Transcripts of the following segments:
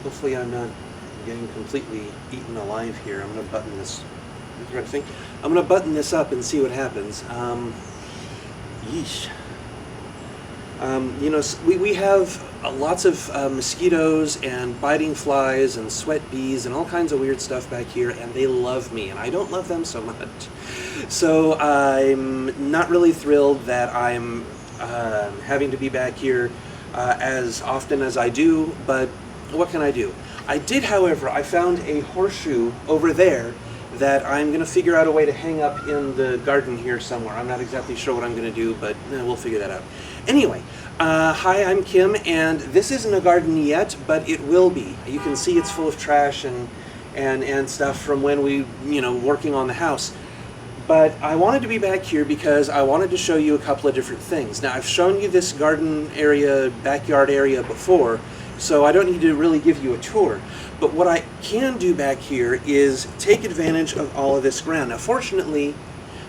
Hopefully I'm not getting completely eaten alive here. I'm going to button this. I'm going to button this up and see what happens. Yeesh. You know, we have lots of mosquitoes and biting flies and sweat bees and all kinds of weird stuff back here, and they love me, and I don't love them so much. So I'm not really thrilled that I'm having to be back here as often as I do, but what can I do? I did, however, I found a horseshoe over there that I'm going to figure out a way to hang up in the garden here somewhere. I'm not exactly sure what I'm going to do, but we'll figure that out. Anyway, hi, I'm Kim, and this isn't a garden yet, but it will be. You can see it's full of trash and stuff from when we, working on the house. But I wanted to be back here because I wanted to show you a couple of different things. Now, I've shown you this garden area, backyard area before, so I don't need to really give you a tour. But what I can do back here is take advantage of all of this ground. Now, fortunately,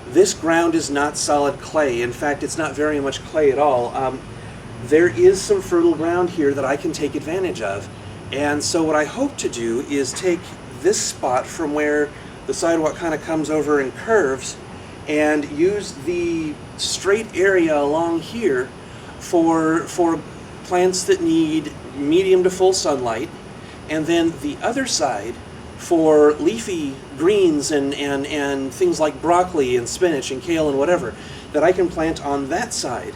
this ground is not solid clay. In fact, it's not very much clay at all. There is some fertile ground here that I can take advantage of. And so what I hope to do is take this spot from where the sidewalk kind of comes over and curves and use the straight area along here for plants that need medium to full sunlight, and then the other side for leafy greens and things like broccoli and spinach and kale and whatever that I can plant on that side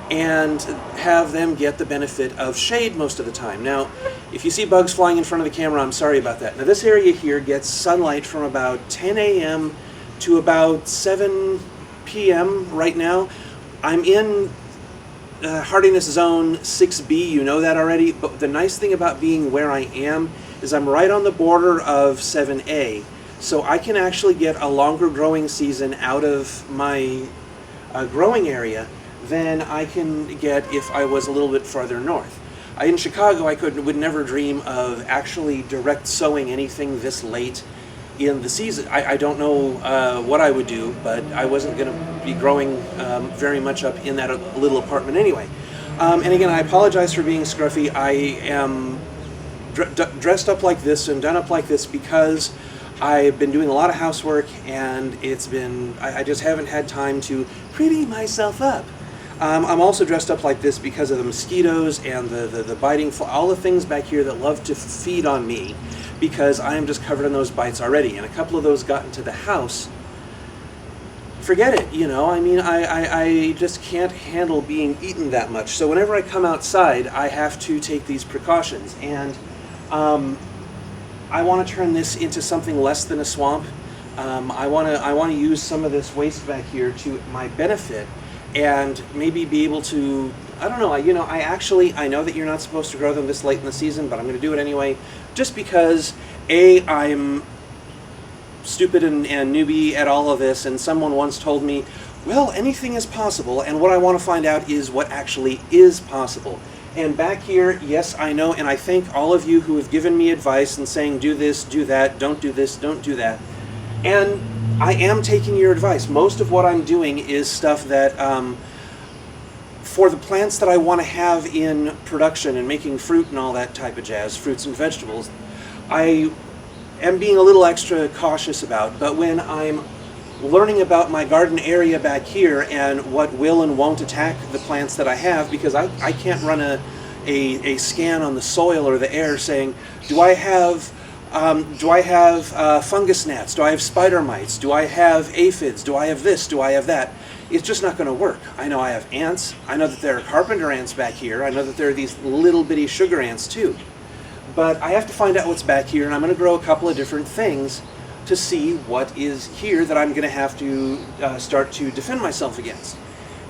and have them get the benefit of shade most of the time. Now, if you see bugs flying in front of the camera, I'm sorry about that. Now, this area here gets sunlight from about 10 a.m. to about 7 p.m. right now. I'm in hardiness zone 6B, you know that already, but the nice thing about being where I am is I'm right on the border of 7A, so I can actually get a longer growing season out of my growing area than I can get if I was a little bit farther north. In Chicago, I would never dream of actually direct sowing anything this late in the season. I don't know what I would do, but I wasn't going to be growing very much up in that little apartment anyway. And again, I apologize for being scruffy. I am dressed up like this and done up like this because I've been doing a lot of housework, and I just haven't had time to pretty myself up. I'm also dressed up like this because of the mosquitoes and the biting, all the things back here that love to feed on me, because I am just covered in those bites already. And a couple of those got into the house. Forget it, I mean, I just can't handle being eaten that much. So whenever I come outside, I have to take these precautions. And I want to turn this into something less than a swamp. I want to use some of this waste back here to my benefit, and maybe be able to, I don't know, I know that you're not supposed to grow them this late in the season, but I'm going to do it anyway, just because, I'm stupid and newbie at all of this, and someone once told me, well, anything is possible, and what I want to find out is what actually is possible. And back here, yes, I know, and I thank all of you who have given me advice and saying, do this, do that, don't do this, don't do that. And I am taking your advice. Most of what I'm doing is stuff that, for the plants that I want to have in production and making fruit and all that type of jazz, fruits and vegetables, I am being a little extra cautious about. But when I'm learning about my garden area back here and what will and won't attack the plants that I have, because I can't run a scan on the soil or the air saying, do I have fungus gnats? Do I have spider mites? Do I have aphids? Do I have this? Do I have that? It's just not going to work. I know I have ants. I know that there are carpenter ants back here. I know that there are these little bitty sugar ants too. But I have to find out what's back here, and I'm going to grow a couple of different things to see what is here that I'm going to have to start to defend myself against.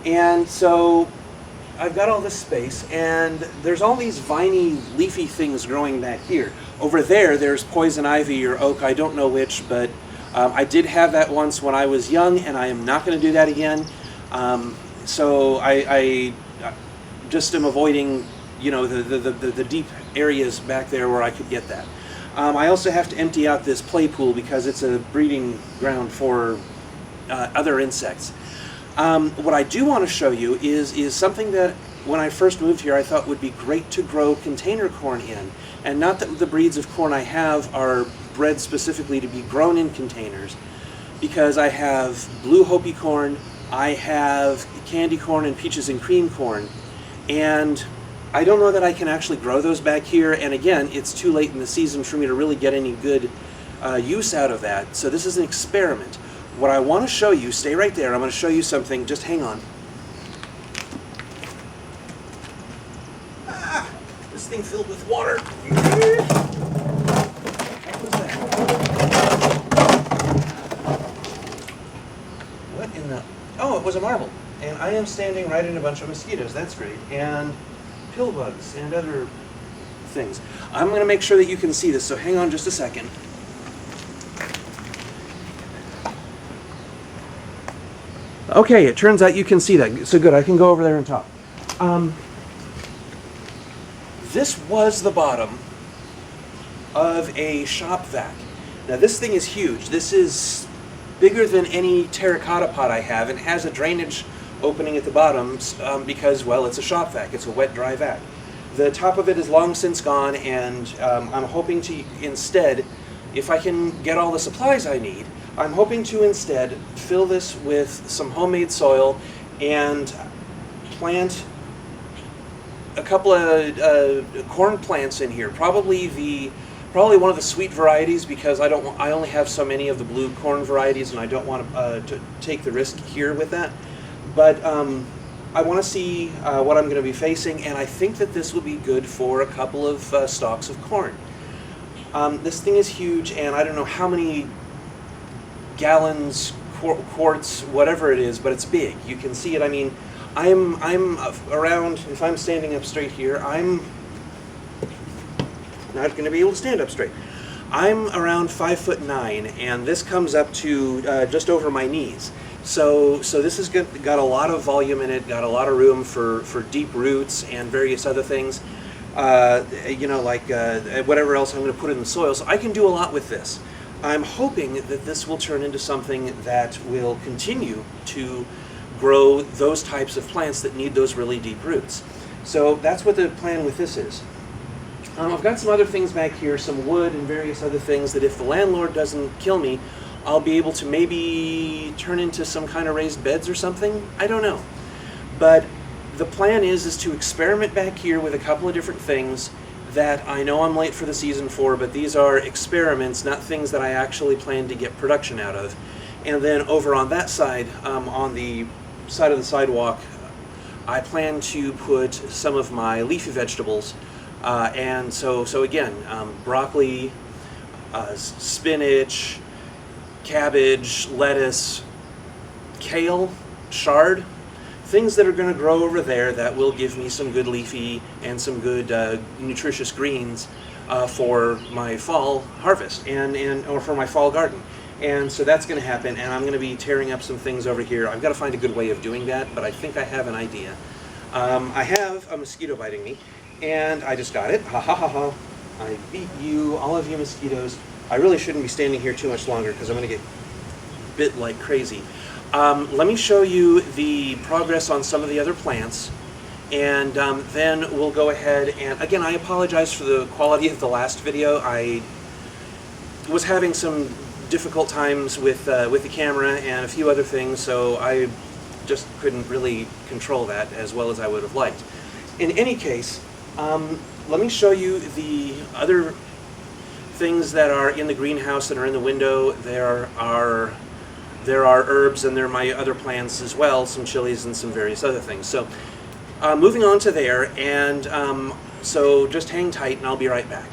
And so I've got all this space, and there's all these viney, leafy things growing back here. Over there's poison ivy or oak, I don't know which, but I did have that once when I was young, and I am not going to do that again. So I just am avoiding, the deep areas back there where I could get that. I also have to empty out this play pool because it's a breeding ground for other insects. What I do want to show you is something that when I first moved here, I thought would be great to grow container corn in. And not that the breeds of corn I have are bred specifically to be grown in containers, because I have blue Hopi corn, I have candy corn and peaches and cream corn, and I don't know that I can actually grow those back here, and again, it's too late in the season for me to really get any good use out of that. So this is an experiment. What I want to show you, stay right there, I'm going to show you something, just hang on. This thing filled with water. What was that? What in the... Oh, it was a marble. And I am standing right in a bunch of mosquitoes, that's great. And pill bugs and other things. I'm going to make sure that you can see this, so hang on just a second. Okay, it turns out you can see that. So good, I can go over there and talk. This was the bottom of a shop vac. Now this thing is huge. This is bigger than any terracotta pot I have, and has a drainage opening at the bottom because, well, it's a shop vac. It's a wet, dry vac. The top of it is long since gone, and I'm hoping to instead, if I can get all the supplies I need, I'm hoping to instead fill this with some homemade soil and plant a couple of corn plants in here. Probably one of the sweet varieties, because I only have so many of the blue corn varieties, and I don't want to take the risk here with that. But I want to see what I'm going to be facing, and I think that this will be good for a couple of stalks of corn. This thing is huge, and I don't know how many gallons, quarts, whatever it is, but it's big. You can see it. I mean, I'm around, if I'm standing up straight here, I'm not going to be able to stand up straight. I'm around 5'9", and this comes up to just over my knees. So this has got a lot of volume in it, got a lot of room for deep roots and various other things. You know, like whatever else I'm going to put in the soil. So I can do a lot with this. I'm hoping that this will turn into something that will continue to grow those types of plants that need those really deep roots. So that's what the plan with this is. I've got some other things back here, some wood and various other things that if the landlord doesn't kill me, I'll be able to maybe turn into some kind of raised beds or something. I don't know. But the plan is to experiment back here with a couple of different things that I know I'm late for the season for, but these are experiments, not things that I actually plan to get production out of. And then over on that side, on the side of the sidewalk, I plan to put some of my leafy vegetables. And so again, broccoli, spinach, cabbage, lettuce, kale, chard, things that are going to grow over there that will give me some good leafy and some good nutritious greens for my fall harvest or for my fall garden. And so that's going to happen, and I'm going to be tearing up some things over here. I've got to find a good way of doing that, but I think I have an idea. I have a mosquito biting me, and I just got it. Ha ha ha ha. I beat you, all of you mosquitoes. I really shouldn't be standing here too much longer because I'm going to get bit like crazy. Let me show you the progress on some of the other plants, and then we'll go ahead and, again, I apologize for the quality of the last video. I was having some difficult times with the camera and a few other things, so I just couldn't really control that as well as I would have liked. In any case, let me show you the other things that are in the greenhouse that are in the window. There are herbs, and there are my other plants as well, some chilies and some various other things. So moving on to there, and so just hang tight and I'll be right back.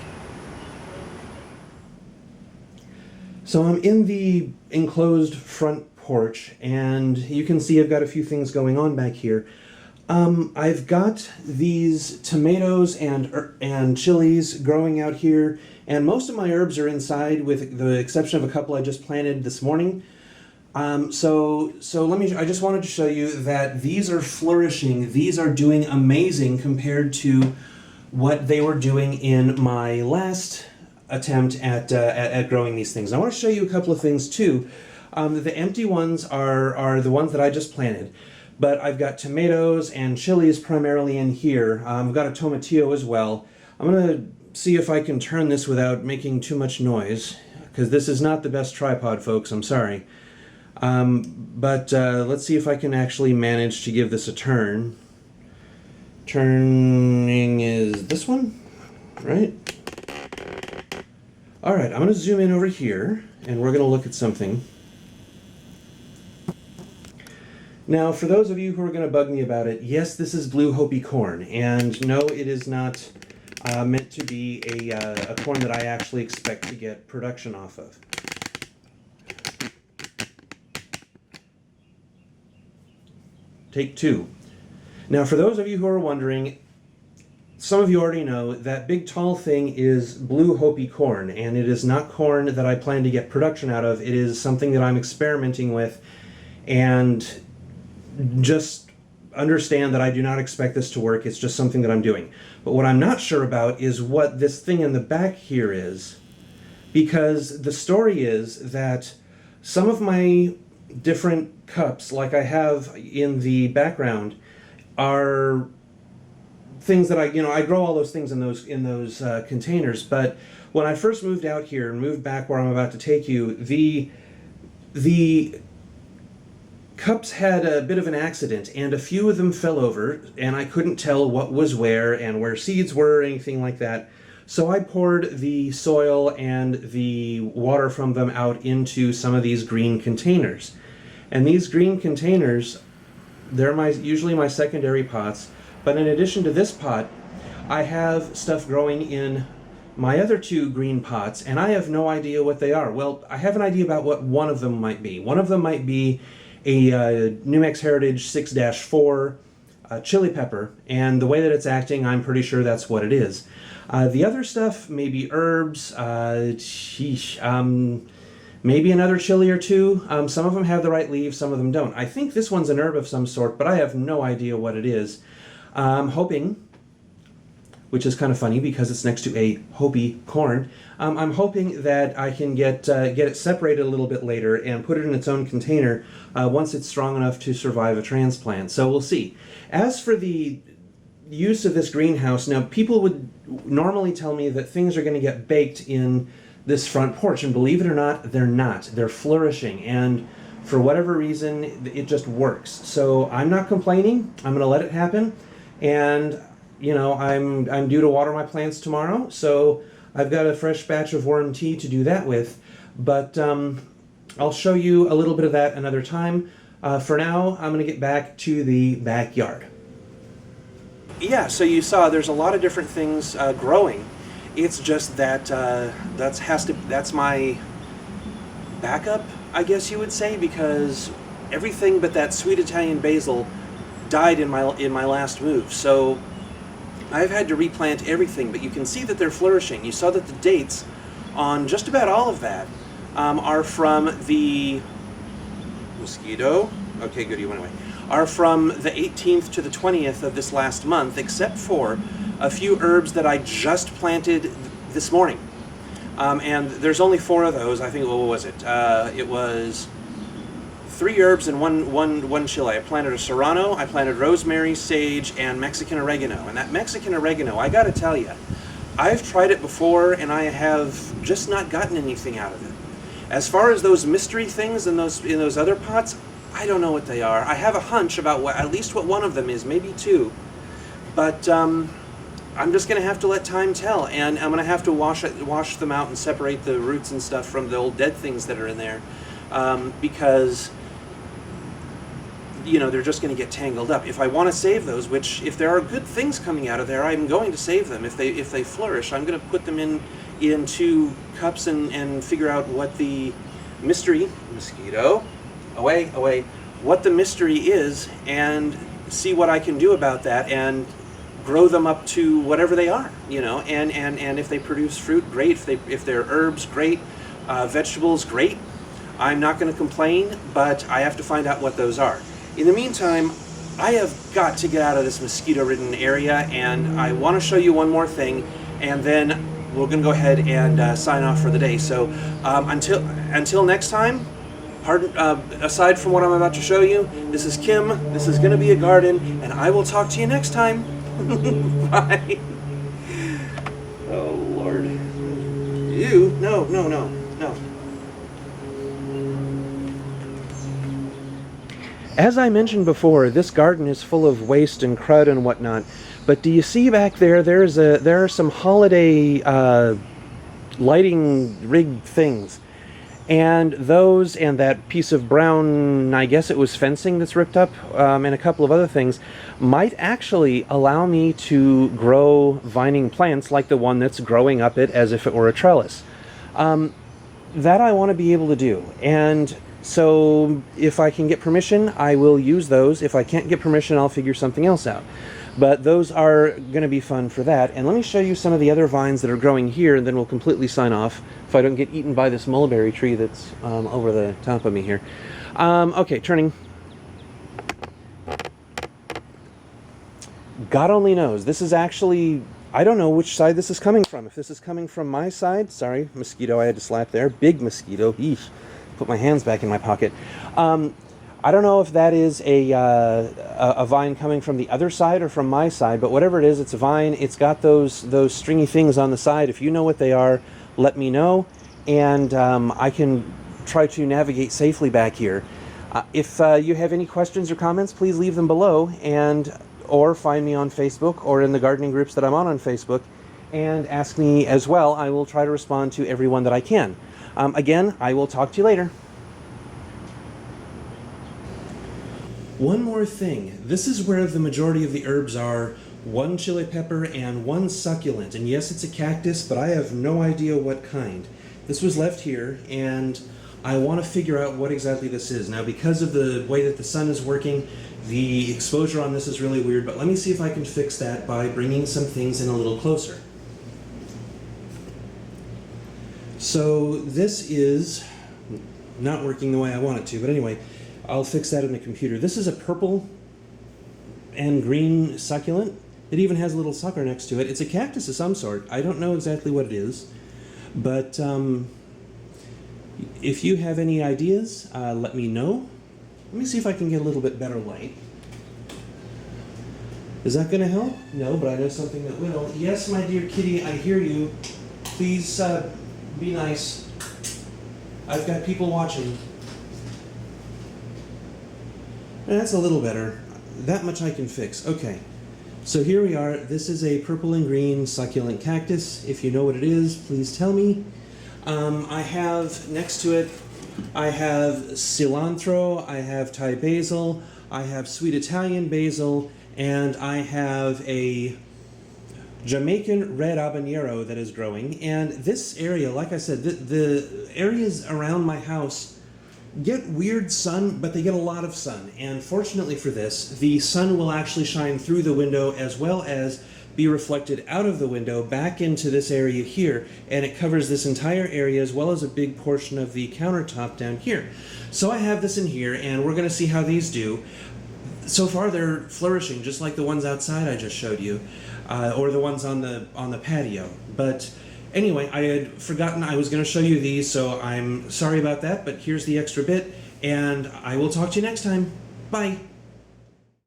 So I'm in the enclosed front porch, and you can see I've got a few things going on back here. I've got these tomatoes and chilies growing out here, and most of my herbs are inside with the exception of a couple I just planted this morning. So I just wanted to show you that these are flourishing. These are doing amazing compared to what they were doing in my last attempt at growing these things. I want to show you a couple of things too. The empty ones are the ones that I just planted. But I've got tomatoes and chilies primarily in here. I've got a tomatillo as well. I'm going to see if I can turn this without making too much noise, because this is not the best tripod, folks. I'm sorry. But let's see if I can actually manage to give this a turn. Turning is this one, right? All right, I'm going to zoom in over here, and we're going to look at something. Now, for those of you who are going to bug me about it, yes, this is blue Hopi corn, and no, it is not meant to be a corn that I actually expect to get production off of. Take two. Now, for those of you who are wondering, some of you already know that big tall thing is blue Hopi corn, and it is not corn that I plan to get production out of. It is something that I'm experimenting with, and just understand that I do not expect this to work. It's just something that I'm doing. But what I'm not sure about is what this thing in the back here is, because the story is that some of my different cups, like I have in the background, are things that I grow all those things in those containers. But when I first moved out here and moved back where I'm about to take you, the cups had a bit of an accident, and a few of them fell over, and I couldn't tell what was where and where seeds were or anything like that. So I poured the soil and the water from them out into some of these green containers. And these green containers, they're usually my secondary pots, but in addition to this pot, I have stuff growing in my other two green pots, and I have no idea what they are. Well, I have an idea about what one of them might be. One of them might be a New Mex Heritage 6-4 chili pepper, and the way that it's acting, I'm pretty sure that's what it is. The other stuff, maybe herbs, maybe another chili or two. Some of them have the right leaves, some of them don't. I think this one's an herb of some sort, but I have no idea what it is. I'm hoping, which is kind of funny because it's next to a Hopi corn, I'm hoping that I can get it separated a little bit later and put it in its own container once it's strong enough to survive a transplant. So we'll see. As for the use of this greenhouse, now people would normally tell me that things are going to get baked in this front porch, and believe it or not, they're not. They're flourishing, and for whatever reason, it just works. So I'm not complaining. I'm going to let it happen, and I'm due to water my plants tomorrow, so I've got a fresh batch of worm tea to do that with, but I'll show you a little bit of that another time. For now, I'm going to get back to the backyard. Yeah, so you saw there's a lot of different things growing. It's just that that's my backup, I guess you would say, because everything but that sweet Italian basil died in my last move. So I've had to replant everything, but you can see that they're flourishing. You saw that the dates on just about all of that are from the mosquito. Okay, good, you went away. Are from the 18th to the 20th of this last month, except for a few herbs that I just planted this morning. And there's only 4 of those. I think, what was it? It was 3 herbs and one chili. I planted a serrano, I planted rosemary, sage, and Mexican oregano. And that Mexican oregano, I gotta tell you, I've tried it before and I have just not gotten anything out of it. As far as those mystery things in those other pots, I don't know what they are. I have a hunch about at least what one of them is, maybe 2. But I'm just going to have to let time tell, and I'm going to have to wash them out and separate the roots and stuff from the old dead things that are in there, because they're just going to get tangled up. If I want to save those, which if there are good things coming out of there, I'm going to save them. If they flourish, I'm going to put them in 2 cups and figure out what the mystery mosquito away what the mystery is, and see what I can do about that, and grow them up to whatever they are, and if they produce fruit, great. If they're herbs, great. Vegetables, great. I'm not going to complain, but I have to find out what those are. In the meantime, I have got to get out of this mosquito-ridden area, and I want to show you one more thing, and then we're going to go ahead and sign off for the day. So until next time, aside from what I'm about to show you, this is Kim, this is going to be a garden, and I will talk to you next time. Bye. Oh, Lord. Ew, no. As I mentioned before, this garden is full of waste and crud and whatnot, but do you see back there, there are some holiday lighting rig things. And those and that piece of brown, I guess it was fencing that's ripped up, and a couple of other things, might actually allow me to grow vining plants like the one that's growing up it as if it were a trellis. That I want to be able to do. And so if I can get permission, I will use those. If I can't get permission, I'll figure something else out. But those are going to be fun for that. And let me show you some of the other vines that are growing here, and then we'll completely sign off if I don't get eaten by this mulberry tree that's over the top of me here. Okay, turning. God only knows. This is actually, I don't know which side this is coming from. If this is coming from my side, sorry, mosquito I had to slap there. Big mosquito. Eesh. Put my hands back in my pocket. I don't know if that is a vine coming from the other side or from my side, but whatever it is, it's a vine. It's got those stringy things on the side. If you know what they are, let me know, and I can try to navigate safely back here. If you have any questions or comments, please leave them below, or find me on Facebook or in the gardening groups that I'm on Facebook, and ask me as well. I will try to respond to everyone that I can. Again, I will talk to you later. One more thing. This is where the majority of the herbs are. One chili pepper and one succulent. And yes, it's a cactus, but I have no idea what kind. This was left here, and I want to figure out what exactly this is. Now, because of the way that the sun is working, the exposure on this is really weird, but let me see if I can fix that by bringing some things in a little closer. So this is not working the way I want it to, but anyway, I'll fix that in the computer. This is a purple and green succulent. It even has a little sucker next to it. It's a cactus of some sort. I don't know exactly what it is, but if you have any ideas, let me know. Let me see if I can get a little bit better light. Is that going to help? No, but I know something that will. Yes, my dear kitty, I hear you. Please be nice. I've got people watching. That's a little better. That much I can fix. Okay. So here we are. This is a purple and green succulent cactus. If you know what it is, please tell me. I have next to it, I have cilantro, I have Thai basil, I have sweet Italian basil, and I have a Jamaican red habanero that is growing. And this area, like I said, the areas around my house get weird sun, but they get a lot of sun. And fortunately for this, the sun will actually shine through the window as well as be reflected out of the window back into this area here, and it covers this entire area as well as a big portion of the countertop down here. So I have this in here, and we're going to see how these do. So far they're flourishing, just like the ones outside I just showed you, or the ones on the patio. But anyway, I had forgotten I was going to show you these, so I'm sorry about that, but here's the extra bit, and I will talk to you next time. Bye!